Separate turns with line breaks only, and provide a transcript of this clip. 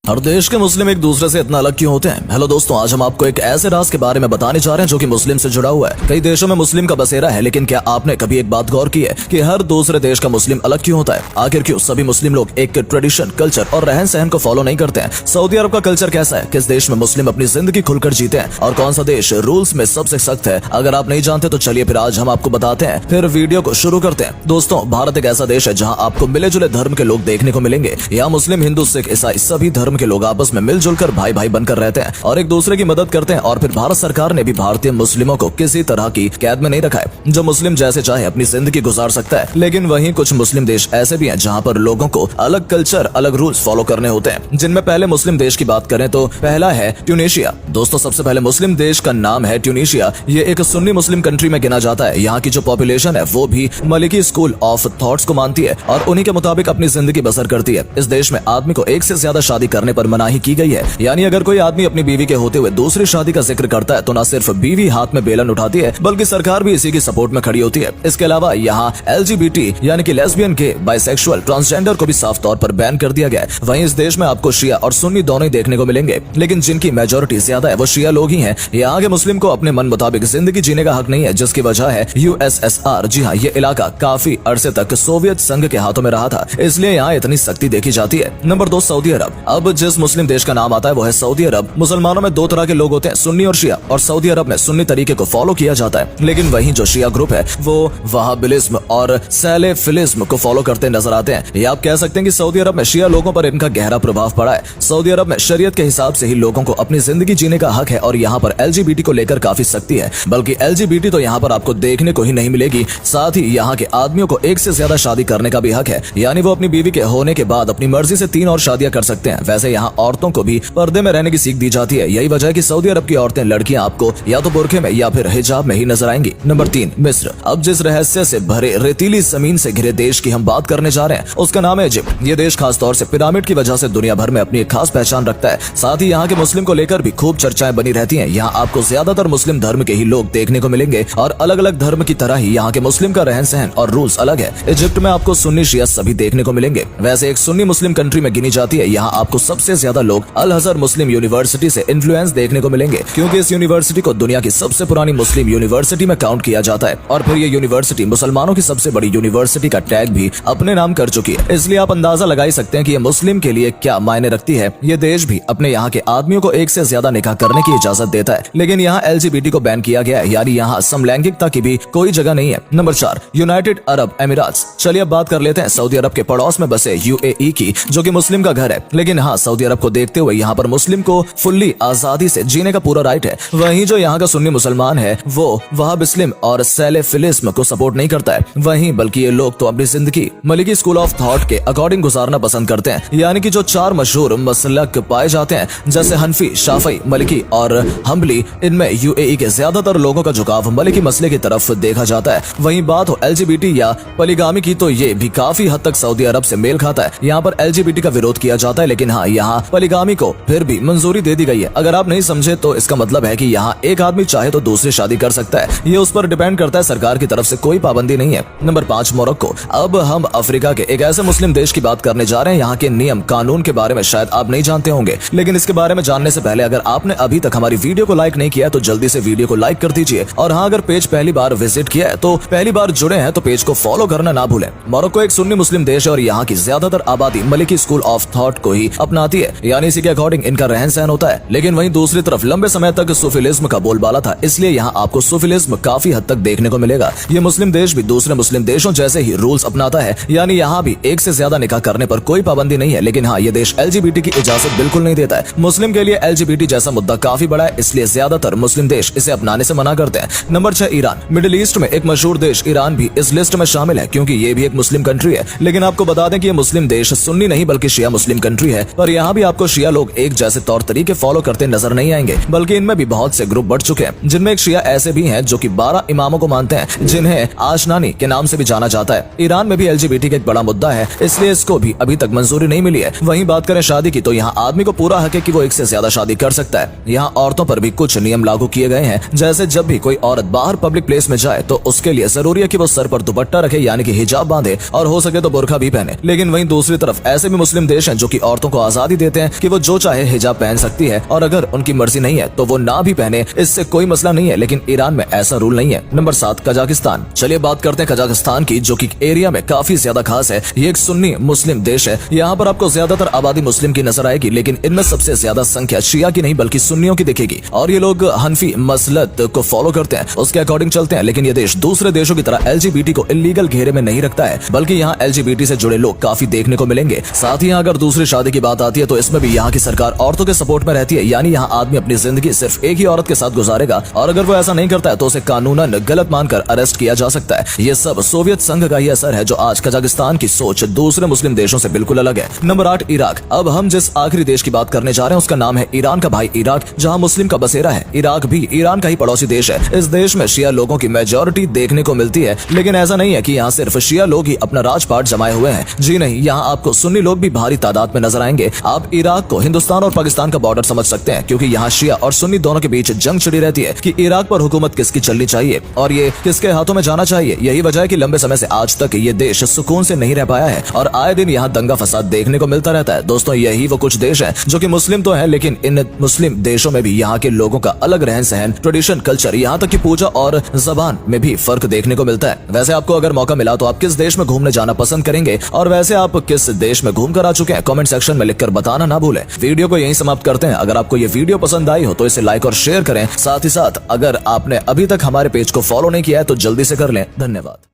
हर देश के मुस्लिम एक दूसरे से इतना अलग क्यों होते हैं? हेलो दोस्तों, आज हम आपको एक ऐसे राज के बारे में बताने जा रहे हैं जो कि मुस्लिम से जुड़ा हुआ है। कई देशों में मुस्लिम का बसेरा है, लेकिन क्या आपने कभी एक बात गौर की है कि हर दूसरे देश का मुस्लिम अलग क्यों होता है? आखिर क्यों सभी मुस्लिम लोग एक ट्रेडिशन, कल्चर और रहन सहन को फॉलो नहीं करते हैं? सऊदी अरब का कल्चर कैसा है? किस देश में मुस्लिम अपनी जिंदगी खुलकर जीते हैं और कौन सा देश रूल्स में सबसे सख्त है? अगर आप नहीं जानते तो चलिए फिर आज हम आपको बताते हैं। फिर वीडियो को शुरू करते हैं। दोस्तों, भारत एक ऐसा देश है जहाँ आपको मिले जुले धर्म के लोग देखने को मिलेंगे। यहाँ मुस्लिम, हिंदू, सिख, ईसाई सभी धर्म के लोग आपस में मिलजुल कर भाई भाई बनकर रहते हैं और एक दूसरे की मदद करते हैं। और फिर भारत सरकार ने भी भारतीय मुस्लिमों को किसी तरह की कैद में नहीं रखा है। जो मुस्लिम जैसे चाहे अपनी जिंदगी गुजार सकता है। लेकिन वहीं कुछ मुस्लिम देश ऐसे भी हैं जहां पर लोगों को अलग कल्चर, अलग रूल्स फॉलो करने होते हैं। जिनमें पहले मुस्लिम देश की बात करें तो पहला है ट्यूनीशिया। दोस्तों, सबसे पहले मुस्लिम देश का नाम है ट्यूनीशिया। ये एक सुन्नी मुस्लिम कंट्री में गिना जाता है। यहाँ की जो पॉपुलेशन है वो भी मलिकी स्कूल ऑफ थॉट्स को मानती है और उन्हीं के मुताबिक अपनी जिंदगी बसर करती है। इस देश में आदमी को एक से ज्यादा शादी करने पर मनाही की गई है। यानी अगर कोई आदमी अपनी बीवी के होते हुए दूसरी शादी का जिक्र करता है तो न सिर्फ बीवी हाथ में बेलन उठाती है बल्कि सरकार भी इसी की सपोर्ट में खड़ी होती है। इसके अलावा यहाँ LGBT यानी कि लेस्बियन, गे, बाइसेक्सुअल, ट्रांसजेंडर को भी साफ तौर पर बैन कर दिया गया है। वहीं इस देश में आपको शिया और सुन्नी दोनों ही देखने को मिलेंगे, लेकिन जिनकी मेजोरिटी ज्यादा है वो शिया लोग ही हैं। यहाँ के मुस्लिम को अपने मन मुताबिक जिंदगी जीने का हक नहीं है, जिसकी वजह है USSR। जी हाँ, ये इलाका काफी अरसे तक सोवियत संघ के हाथों में रहा था, इसलिए यहाँ इतनी सख्ती देखी जाती है। नंबर 2, सऊदी अरब। अब जिस मुस्लिम देश का नाम आता है वो है सऊदी अरब। मुसलमानों में दो तरह के लोग होते हैं, सुन्नी और शिया, और सऊदी अरब में सुन्नी तरीके को फॉलो किया जाता है। लेकिन वहीं जो शिया ग्रुप है वो वहाबिलिज्म और सैलेफिलिज्म को फॉलो करते नजर आते हैं। ये आप कह सकते हैं कि सऊदी अरब में शिया लोगों पर इनका गहरा प्रभाव पड़ा है। सऊदी अरब में शरीयत के हिसाब से ही लोगों को अपनी जिंदगी जीने का हक है और यहाँ पर LGBT को लेकर काफी सख्ती है। बल्कि LGBT तो यहाँ पर आपको देखने को ही नहीं मिलेगी। साथ ही यहाँ के आदमियों को एक से ज्यादा शादी करने का भी हक है, यानी वो अपनी बीवी के होने के बाद अपनी मर्जी से 3 और शादियां कर सकते हैं। वैसे यहाँ औरतों को भी पर्दे में रहने की सीख दी जाती है। यही वजह है कि सऊदी अरब की औरतें, लड़कियां आपको या तो बुरखे में या फिर हिजाब में ही नजर आएंगी। नंबर 3, मिस्र। अब जिस रहस्य से भरे रेतीली जमीन से घिरे देश की हम बात करने जा रहे हैं उसका नाम है इजिप्ट। ये देश खास तौर से पिरामिड की वजह से दुनिया भर में अपनी एक खास पहचान रखता है। साथ ही यहाँ के मुस्लिम को लेकर भी खूब चर्चाएं बनी रहती हैं। यहाँ आपको ज्यादातर मुस्लिम धर्म के ही लोग देखने को मिलेंगे और अलग अलग धर्म की तरह ही यहाँ के मुस्लिम का रहन सहन और रूल्स अलग है। इजिप्ट में आपको सुन्नी, शिया सभी देखने को मिलेंगे। वैसे एक सुन्नी मुस्लिम कंट्री में गिनी जाती है। यहाँ आपको सबसे ज्यादा लोग अल अज़हर मुस्लिम यूनिवर्सिटी से इन्फ्लुएंस देखने को मिलेंगे, क्योंकि इस यूनिवर्सिटी को दुनिया की सबसे पुरानी मुस्लिम यूनिवर्सिटी में काउंट किया जाता है। और फिर ये यूनिवर्सिटी मुसलमानों की सबसे बड़ी यूनिवर्सिटी का टैग भी अपने नाम कर चुकी है। इसलिए आप अंदाजा लगा ही सकते हैं कि ये मुस्लिम के लिए क्या मायने रखती है। ये देश भी अपने यहाँ के आदमियों को एक से ज्यादा निकाह करने की इजाजत देता है, लेकिन यहाँ LGBT को बैन किया गया है, यानी यहाँ समलैंगिकता की भी कोई जगह नहीं है। नंबर 4, यूनाइटेड अरब अमीरात। चलिए अब बात कर लेते हैं सऊदी अरब के पड़ोस में बसे UAE की, जो कि मुस्लिम का घर है। लेकिन हाँ, सऊदी अरब को देखते हुए यहाँ पर मुस्लिम को फुल्ली आजादी से जीने का पूरा राइट है। वहीं जो यहाँ का सुन्नी मुसलमान है वो वहाबिस्म और सैलेफिलिज्म को सपोर्ट नहीं करता है। वहीं बल्कि ये लोग तो अपनी जिंदगी मलिकी स्कूल ऑफ थॉट के अकॉर्डिंग गुजारना पसंद करते हैं। यानी कि जो 4 मशहूर मसलक पाए जाते हैं जैसे हनफी, शाफई, मलिकी और हम्बली, इनमें UAE के ज्यादातर लोगों का झुकाव मलिकी मसले की तरफ देखा जाता है। वहीं बात हो LGBT या पॉलीगामी की तो ये भी काफी हद तक सऊदी अरब से मेल खाता है। यहाँ पर LGBT का विरोध किया जाता है, लेकिन हाँ, यहाँ पॉलीगामी को फिर भी मंजूरी दे दी गई है। अगर आप नहीं समझे तो इसका मतलब है कि यहाँ एक आदमी चाहे तो दूसरी शादी कर सकता है। ये उस पर डिपेंड करता है, सरकार की तरफ से कोई पाबंदी नहीं है। Number 5, Morocco. अब हम अफ्रीका के एक ऐसे मुस्लिम देश की बात करने जा रहे हैं। यहाँ के नियम कानून के बारे में शायद आप नहीं जानते होंगे, लेकिन इसके बारे में जानने से पहले अगर आपने अभी तक हमारी वीडियो को लाइक नहीं किया तो जल्दी से वीडियो को लाइक कर दीजिए। और हाँ, अगर पेज पहली बार विजिट किया है तो पहली बार जुड़े हैं तो पेज को फॉलो करना ना भूलें। मोरक्को एक सुन्नी मुस्लिम देश है और यहाँ की ज्यादातर आबादी मलिकी स्कूल ऑफ थॉट को ही अपनाती है, यानी इसी के अकॉर्डिंग इनका रहन सहन होता है। लेकिन वहीं दूसरी तरफ लंबे समय तक सूफिलिज्म का बोलबाला था, इसलिए यहाँ आपको सूफिलिज्म काफी हद तक देखने को मिलेगा। ये मुस्लिम देश भी दूसरे मुस्लिम देशों जैसे ही रूल्स अपनाता है, यानी यहाँ भी एक से ज्यादा निकाह करने पर कोई पाबंदी नहीं है। लेकिन हाँ, ये देश LGBT की इजाजत बिल्कुल नहीं देता है। मुस्लिम के लिए LGBT जैसा मुद्दा काफी बड़ा है, इसलिए ज्यादातर मुस्लिम देश इसे अपनाने से मना करते हैं। Number 6, Iran. मिडिल ईस्ट में एक मशहूर देश ईरान भी इस लिस्ट में शामिल है, क्योंकि ये भी एक मुस्लिम कंट्री है। लेकिन आपको बता दें कि ये मुस्लिम देश सुन्नी नहीं बल्कि शिया मुस्लिम कंट्री है। पर यहाँ भी आपको शिया लोग एक जैसे तौर तरीके फॉलो करते नजर नहीं आएंगे, बल्कि इनमें भी बहुत से ग्रुप बढ़ चुके हैं, जिनमें एक शिया ऐसे भी हैं जो कि 12 इमामों को मानते हैं, जिन्हें आशनानी के नाम से भी जाना जाता है। ईरान में भी LGBT का एक बड़ा मुद्दा है, इसलिए इसको भी अभी तक मंजूरी नहीं मिली है। वहीं बात करें शादी की तो यहाँ आदमी को पूरा हक है कि वो एक से ज्यादा शादी कर सकता है। यहाँ औरतों पर भी कुछ नियम लागू किए गए हैं, जैसे जब भी कोई औरत बाहर पब्लिक प्लेस में जाए तो उसके लिए जरूरी है कि वो सर पर दुपट्टा रखे, यानी कि हिजाब बांधे, और हो सके तो बुर्का भी पहने। लेकिन वहीं दूसरी तरफ ऐसे भी मुस्लिम देश हैं जो कि औरतों को आजादी देते हैं कि वो जो चाहे हिजाब पहन सकती है, और अगर उनकी मर्जी नहीं है तो वो ना भी पहने, इससे कोई मसला नहीं है। लेकिन ईरान में ऐसा रूल नहीं है। Number 7, Kazakhstan. चलिए बात करते हैं कजाकिस्तान की, जो कि एरिया में काफी ज्यादा खास है। ये एक सुन्नी मुस्लिम देश है। यहाँ पर आपको ज्यादातर आबादी मुस्लिम की नजर आएगी, लेकिन इनमें सबसे ज्यादा संख्या शिया की नहीं बल्कि सुन्नियों की दिखेगी, और ये लोग हनफी मसलत को फॉलो करते हैं, उसके अकॉर्डिंग चलते हैं। लेकिन ये देश दूसरे देशों की तरह एलजीबीटी को इलीगल घेरे में नहीं रखता है, बल्कि यहाँ एलजीबीटी से जुड़े लोग काफी देखने को मिलेंगे। साथ ही अगर दूसरी शादी की बात आती है तो इसमें भी यहाँ की सरकार औरतों के सपोर्ट में रहती है, यानी यहाँ आदमी अपनी जिंदगी सिर्फ एक ही औरत के साथ गुजारेगा, और अगर वो ऐसा नहीं करता है तो उसे कानूनन गलत मानकर अरेस्ट किया जा सकता है। ये सब सोवियत संघ का ही असर है, जो आज कजाकिस्तान की सोच दूसरे मुस्लिम देशों से बिल्कुल अलग है। Number 8, Iraq. अब हम जिस आखिरी देश की बात करने जा रहे हैं उसका नाम है ईरान का भाई इराक, जहाँ मुस्लिम का बसेरा है। इराक भी ईरान का ही पड़ोसी देश है। इस देश में शिया लोगों की मेजोरिटी देखने को मिलती है, लेकिन ऐसा नहीं है कि यहाँ सिर्फ शिया लोग ही अपना राजपाट जमाए हुए हैं। जी नहीं, यहाँ आपको सुन्नी लोग भी भारी तादाद में नजर आएंगे। आप इराक को हिंदुस्तान और पाकिस्तान का बॉर्डर समझ सकते हैं, क्योंकि यहाँ शिया और सुन्नी दोनों के बीच जंग छिड़ी रहती है कि इराक पर हुकूमत किसकी चलनी चाहिए और ये किसके हाथों में जाना चाहिए। यही वजह है कि लंबे समय से आज तक ये देश सुकून से नहीं रह पाया है, और आए दिन यहाँ दंगा फसाद देखने को मिलता रहता है। दोस्तों, यही वो कुछ देश हैं जो कि मुस्लिम तो है, लेकिन इन मुस्लिम देशों में भी यहाँ के लोगों का अलग रहन सहन, ट्रेडिशन, कल्चर, यहाँ तक कि पूजा और जबान में भी फर्क देखने को मिलता है। वैसे आपको अगर मौका मिला तो आप किस देश में घूमने जाना पसंद करेंगे, और वैसे आप किस देश में घूम कर आ चुके हैं, कमेंट सेक्शन में लिखकर बताना ना भूलें। वीडियो को यहीं समाप्त करते हैं। अगर आपको ये वीडियो पसंद आई हो तो इसे लाइक और शेयर करें। साथ ही साथ अगर आपने अभी तक हमारे पेज को फॉलो नहीं किया है तो जल्दी से कर लें। धन्यवाद।